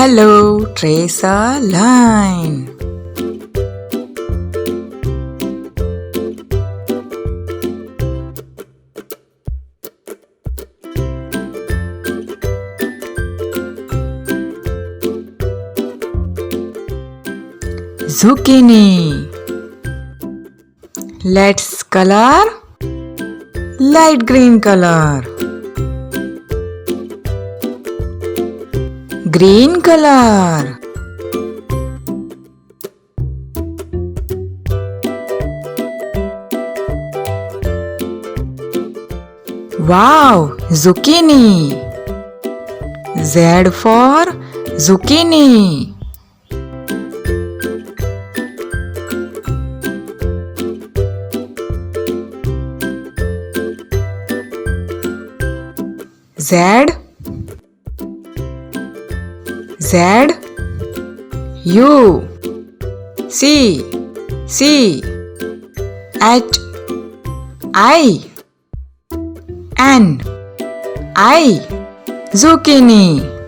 Hello, trace a line. Zucchini. Let's color light green color. Green color. Wow, zucchini. Z for zucchini. Z, Z, U, C, C, H, I, N, I, zucchini.